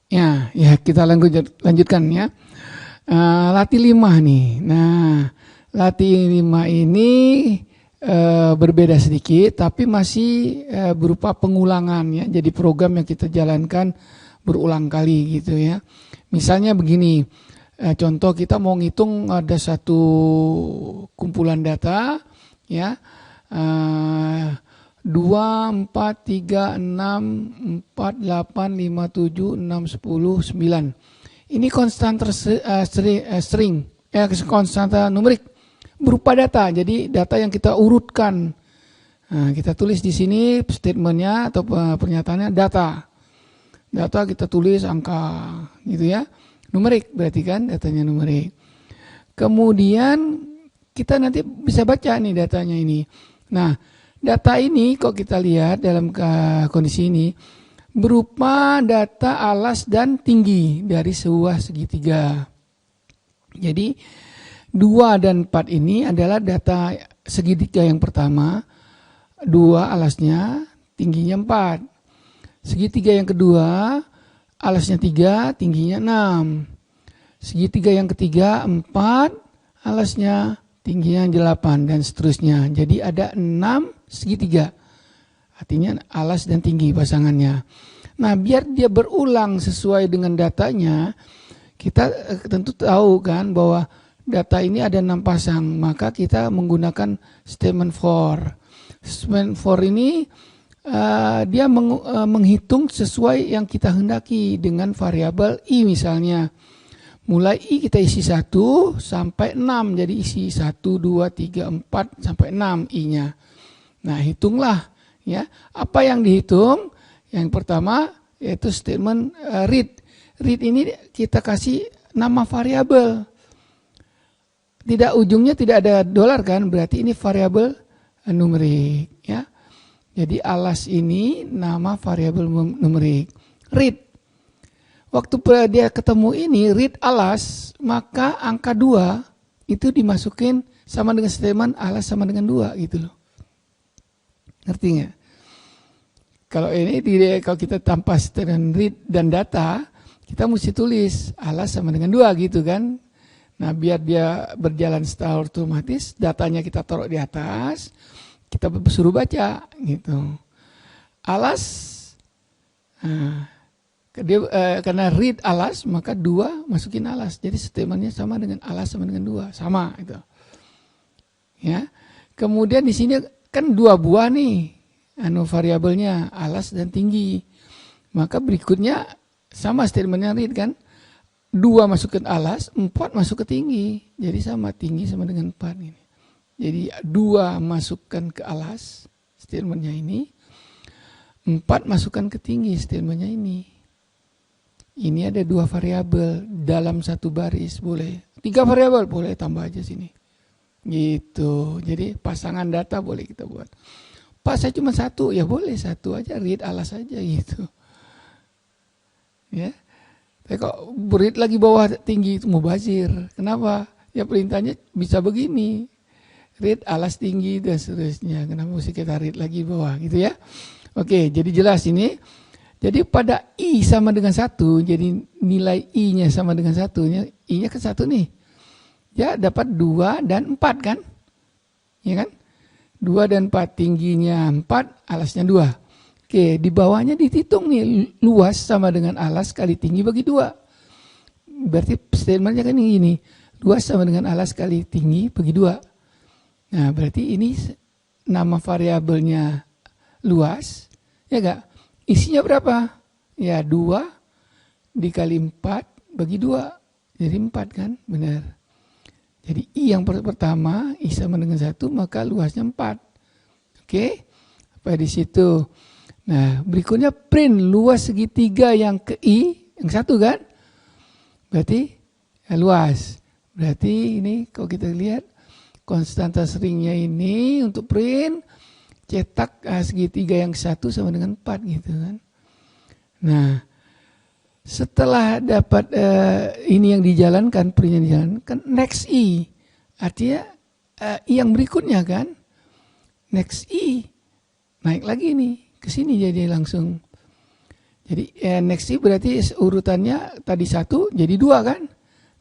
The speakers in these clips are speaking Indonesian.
Ya kita lanjutkan ya. Lati 5 nih. Nah, Lati 5 ini berbeda sedikit, tapi masih berupa pengulangan ya. Jadi program yang kita jalankan berulang kali gitu ya. Misalnya begini, contoh kita mau ngitung ada satu kumpulan data ya. 2, 4, 3, 6, 4, 8, 5, 7, 6, 10, 9. Ini konstanta string, konstanta numerik berupa data. Jadi data yang kita urutkan. Nah, kita tulis di sini statementnya atau pernyataannya data. Data kita tulis angka gitu ya. Numerik berarti kan datanya numerik. Kemudian kita nanti bisa baca nih datanya ini. Nah, data ini kok kita lihat dalam kondisi ini berupa data alas dan tinggi dari sebuah segitiga. Jadi 2 dan 4 ini adalah data segitiga yang pertama. 2 alasnya, tingginya 4. Segitiga yang kedua, alasnya 3, tingginya 6. Segitiga yang ketiga 4, alasnya tingginya 8 dan seterusnya. Jadi ada 6 segitiga. Artinya alas dan tinggi pasangannya. Nah, biar dia berulang sesuai dengan datanya, kita tentu tahu kan bahwa data ini ada 6 pasang. Maka kita menggunakan statement for. Statement for ini dia menghitung sesuai yang kita hendaki dengan variabel i misalnya. Mulai i kita isi 1 sampai 6. Jadi isi 1, 2, 3, 4 sampai 6 i-nya. Nah, hitunglah ya. Apa yang dihitung? Yang pertama yaitu statement read. Read ini kita kasih nama variabel. Tidak, ujungnya tidak ada dolar kan, berarti ini variabel numerik ya. Jadi alas ini nama variabel numerik. Read. Waktu dia ketemu ini read alas, maka angka 2 itu dimasukin sama dengan statement alas sama dengan 2 gitu loh. Ngerti nggak? Kalau ini kalau kita tanpa statement read dan data, kita mesti tulis alas sama dengan 2 gitu kan. Nah, biar dia berjalan secara otomatis, datanya kita taruh di atas, kita suruh baca gitu. Alas, karena read alas, maka 2 masukin alas. Jadi statementnya sama dengan alas sama dengan 2, sama itu. Ya. Kemudian di sini kan 2 buah nih, variabelnya alas dan tinggi. Maka berikutnya sama statementnya read kan. 2 masuk ke alas, 4 masuk ke tinggi. Jadi sama, tinggi sama dengan 4 ini. Jadi 2 masukkan ke alas, statementnya ini. 4 masukkan ke tinggi, statementnya ini. Ini ada 2 variabel dalam satu baris, boleh. 3 variabel, boleh tambah aja sini. Gitu. Jadi pasangan data boleh kita buat. Pak, saya cuma 1, ya boleh 1 aja, read alas aja gitu. Ya. Tapi kok read lagi bawah tinggi itu mubazir. Kenapa? Ya perintahnya bisa begini. Read alas tinggi dan seterusnya. Kenapa mesti kita read lagi bawah gitu ya? Oke, jadi jelas ini. Jadi pada i sama dengan 1, jadi nilai i-nya sama dengan 1, i-nya kan 1 nih. Ya dapat 2 dan 4 kan? Ya kan? 2 dan 4, tingginya 4, alasnya 2. Oke, di bawahnya dihitung nih, luas sama dengan alas kali tinggi bagi 2. Berarti statementnya kan ini, luas sama dengan alas kali tinggi bagi 2. Nah, berarti ini nama variabelnya luas, ya enggak? Isinya berapa? Ya 2 dikali 4 bagi 2. Jadi 4 kan? Benar. Jadi i yang pertama, i sama dengan 1, maka luasnya 4. Oke? Apa di situ? Nah, berikutnya print luas segitiga yang ke i, yang 1 kan? Berarti ya, luas. Berarti ini kalau kita lihat konstanta stringnya ini untuk print cetak segitiga yang 1 sama dengan 4 gitu kan. Nah, setelah dapat ini yang dijalankan, print yang dijalankan, next i. Artinya i yang berikutnya kan. Next i. Naik lagi nih. Ke sini jadi langsung. Jadi next berarti urutannya tadi 1 jadi 2 kan.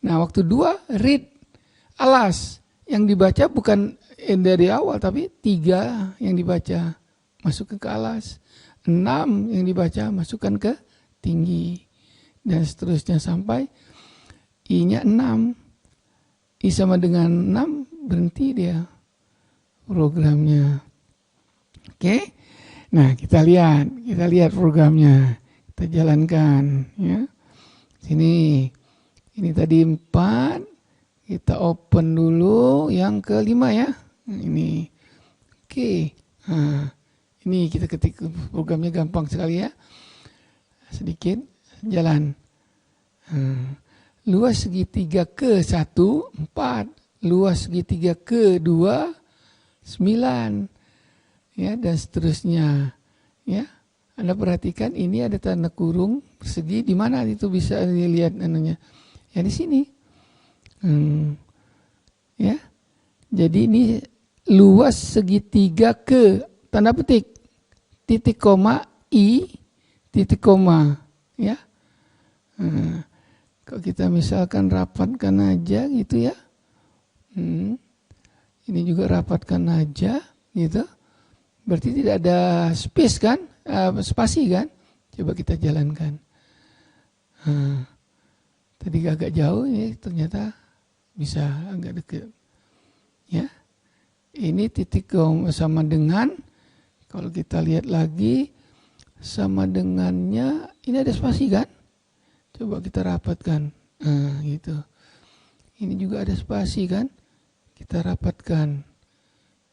Nah waktu 2 read, alas. Yang dibaca bukan dari awal tapi 3 yang dibaca masukkan ke alas. 6 yang dibaca masukkan ke tinggi. Dan seterusnya sampai I-nya 6. I sama dengan 6 berhenti dia programnya. Oke. Nah, kita lihat programnya. Kita jalankan ya. Sini. Ini tadi 4. Kita open dulu yang ke-5 ya. Ini. Oke. Nah, ini kita ketik programnya gampang sekali ya. Sedikit jalan. Luas segitiga ke-1 4. Luas segitiga ke-2 9. Ya, dan seterusnya. Ya. Anda perhatikan ini ada tanda kurung persegi, di mana itu bisa dilihat anunya. Ya di sini. Ya. Jadi ini luas segitiga ke tanda petik titik koma I titik koma ya. Kalau kita misalkan rapatkan aja gitu ya. Ini juga rapatkan aja gitu. Berarti tidak ada space kan? Spasi kan? Coba kita jalankan. Tadi agak jauh ini ternyata bisa agak dekat. Ya. Ini titik sama dengan, kalau kita lihat lagi sama dengannya ini ada spasi kan? Coba kita rapatkan. Gitu. Ini juga ada spasi kan? Kita rapatkan.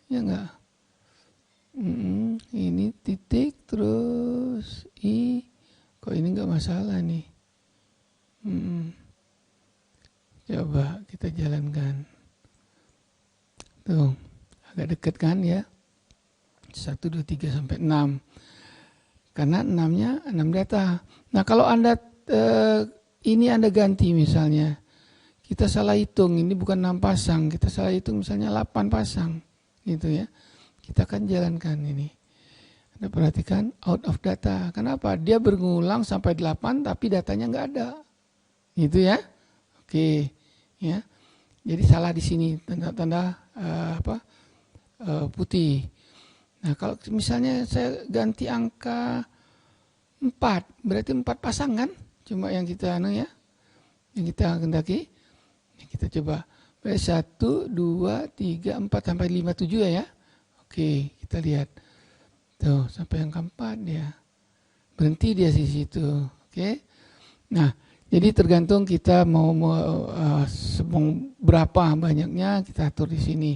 Ya enggak? Ini titik terus I. Kok ini enggak masalah nih? Coba kita jalankan. Tuh, agak dekat kan ya? 1, 2, 3 sampai 6. Karena 6-nya 6 data. Nah kalau Anda ini Anda ganti misalnya. Kita salah hitung, ini bukan 6 pasang. Kita salah hitung misalnya 8 pasang. Gitu ya. Kita akan jalankan ini. Anda perhatikan out of data. Kenapa? Dia berulang sampai 8 tapi datanya nggak ada. Gitu ya. Oke. Ya. Jadi salah di sini tanda-tanda putih. Nah, kalau misalnya saya ganti angka 4, berarti 4 pasang kan? Cuma yang kita ya. Yang kita kendaki. Kita coba 1, 2, 3, 4 sampai 5, 7 ya. Oke, kita lihat. Tuh, sampai yang keempat dia. Berhenti dia di situ. Oke. Nah, jadi tergantung kita mau berapa banyaknya kita atur di sini.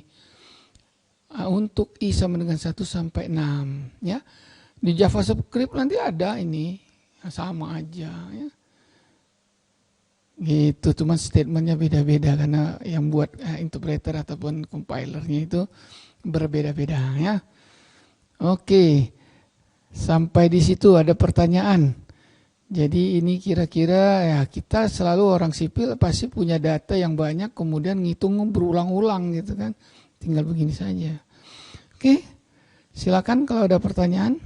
Untuk I sama dengan 1 sampai 6 ya. Di JavaScript nanti ada ini sama aja ya. Gitu, cuma statementnya beda-beda karena yang buat interpreter ataupun compilernya itu berbeda-beda ya. Oke. Sampai di situ ada pertanyaan. Jadi ini kira-kira ya kita selalu orang sipil pasti punya data yang banyak kemudian ngitung berulang-ulang gitu kan. Tinggal begini saja. Oke. Silakan kalau ada pertanyaan.